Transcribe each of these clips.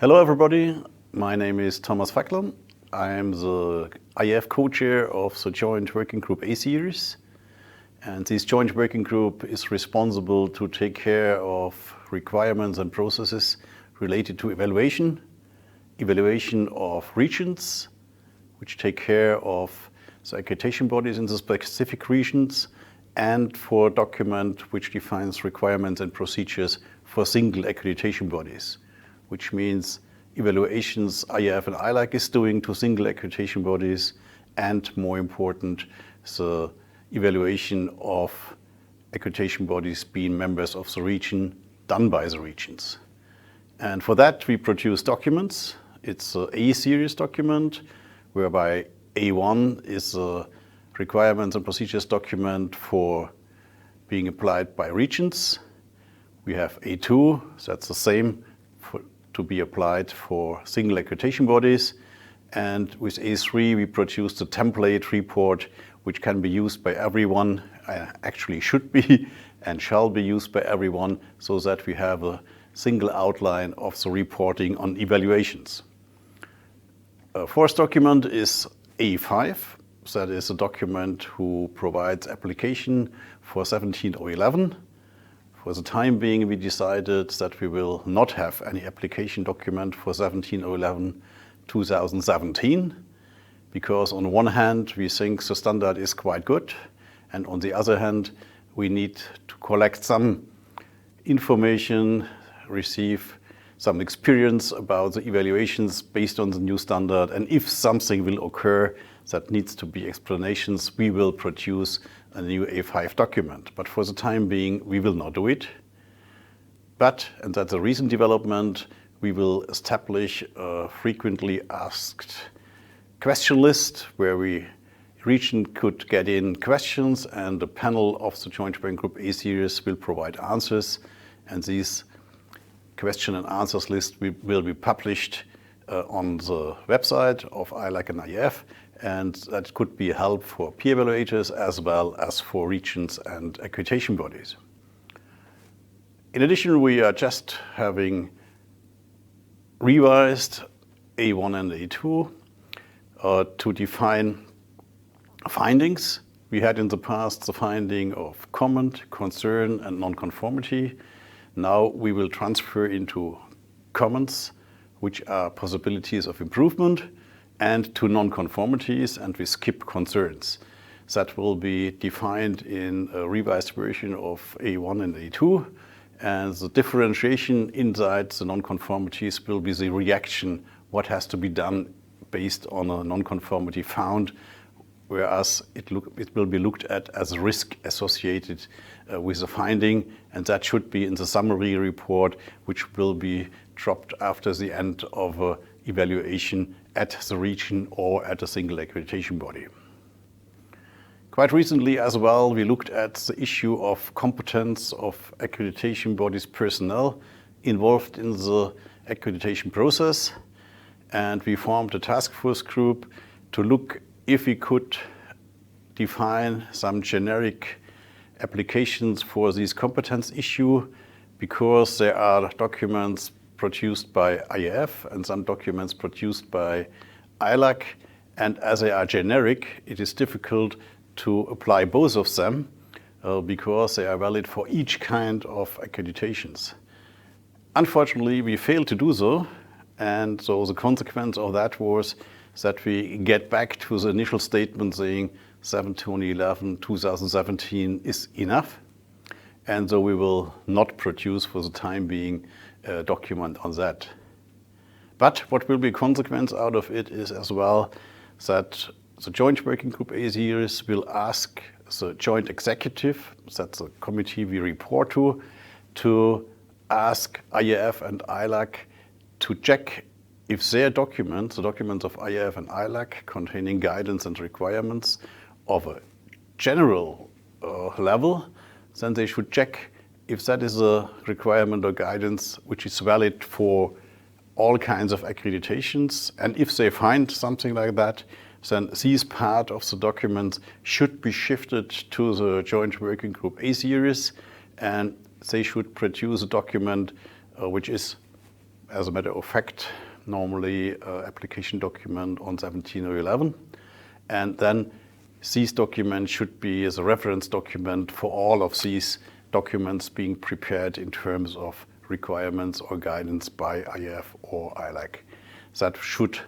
Hello everybody, my name is Thomas Fackler. I am the IAF co-chair of the Joint Working Group A-series, and this Joint Working Group is responsible to take care of requirements and processes related to evaluation of regions, which take care of the accreditation bodies in the specific regions, and for document which defines requirements and procedures for single accreditation bodies, which means evaluations IAF and ILAC is doing to single accreditation bodies, and more important, the evaluation of accreditation bodies being members of the region done by the regions. And for that we produce documents. It's an A-series document, whereby A1 is a requirements and procedures document for being applied by regions. We have A2, so that's the same to be applied for single accreditation bodies. And with A3 we produce the template report, which can be used by everyone, actually should be and shall be used by everyone, so that we have a single outline of the reporting on evaluations. Fourth document is A5. That is a document who provides application for 17011. For the time being, we decided that we will not have any application document for 17011-2017, because on one hand we think the standard is quite good, and on the other hand we need to collect some information, receive some experience about the evaluations based on the new standard, and if something will occur that needs to be explanations, we will produce a new A5 document. But for the time being, we will not do it. But, and that's a recent development, we will establish a frequently asked question list where region could get in questions, and the panel of the Joint Working Group A-series will provide answers, and these question and answers list will be published on the website of ILAC and IAF, and that could be a help for peer evaluators as well as for regions and accreditation bodies. In addition, we are just having revised A1 and A2 to define findings. We had in the past the finding of comment, concern and non-conformity. Now we will transfer into comments, which are possibilities of improvement, and to non-conformities, and we skip concerns. That will be defined in a revised version of A1 and A2, and the differentiation inside the non-conformities will be the reaction, what has to be done based on a non-conformity found, whereas it will be looked at as a risk associated with the finding, and that should be in the summary report, which will be dropped after the end of evaluation at the region or at a single accreditation body. Quite recently as well, we looked at the issue of competence of accreditation bodies personnel involved in the accreditation process, and we formed a task force group to look if we could define some generic applications for this competence issue, because there are documents produced by IAF and some documents produced by ILAC, and as they are generic, it is difficult to apply both of them because they are valid for each kind of accreditations. Unfortunately, we failed to do so, and so the consequence of that was that we get back to the initial statement saying 7/2011/2017 is enough, and so we will not produce for the time being a document on that. But what will be a consequence out of it is as well that the Joint Working Group A-series will ask the Joint Executive, that's the committee we report to ask IAF and ILAC to check if their documents, the documents of IAF and ILAC containing guidance and requirements of a general level, then they should check if that is a requirement or guidance which is valid for all kinds of accreditations. And if they find something like that, then these part of the documents should be shifted to the Joint Working Group A-series, and they should produce a document which is as a matter of fact, normally application document on 17/11. And then these documents should be as a reference document for all of these documents being prepared in terms of requirements or guidance by IAF or ILAC. That should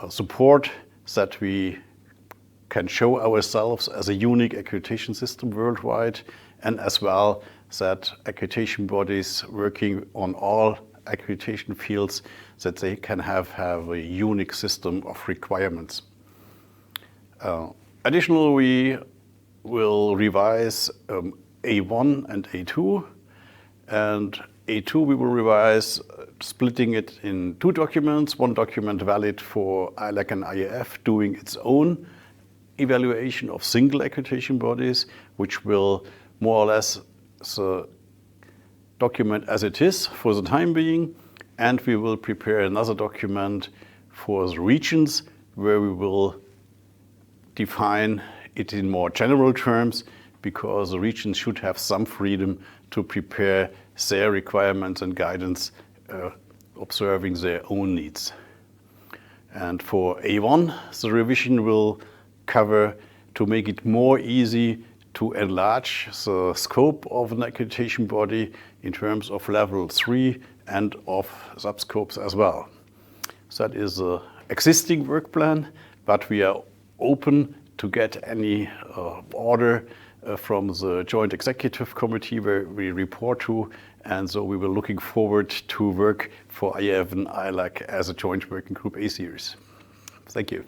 support that we can show ourselves as a unique accreditation system worldwide, and as well that accreditation bodies working on all accreditation fields, that they can have a unique system of requirements. Additionally, we will revise A1 and A2, and A2 we will revise, splitting it in two documents, one document valid for ILAC and IAF doing its own evaluation of single accreditation bodies, which will more or less document as it is for the time being, and we will prepare another document for the regions where we will define it in more general terms, because the regions should have some freedom to prepare their requirements and guidance observing their own needs. And for A1, the revision will cover to make it more easy to enlarge the scope of an accreditation body in terms of level 3 and of subscopes as well. That is the existing work plan, but we are open to get any order from the Joint Executive Committee where we report to, and so we were looking forward to work for IAF and ILAC as a joint working group A-series. Thank you.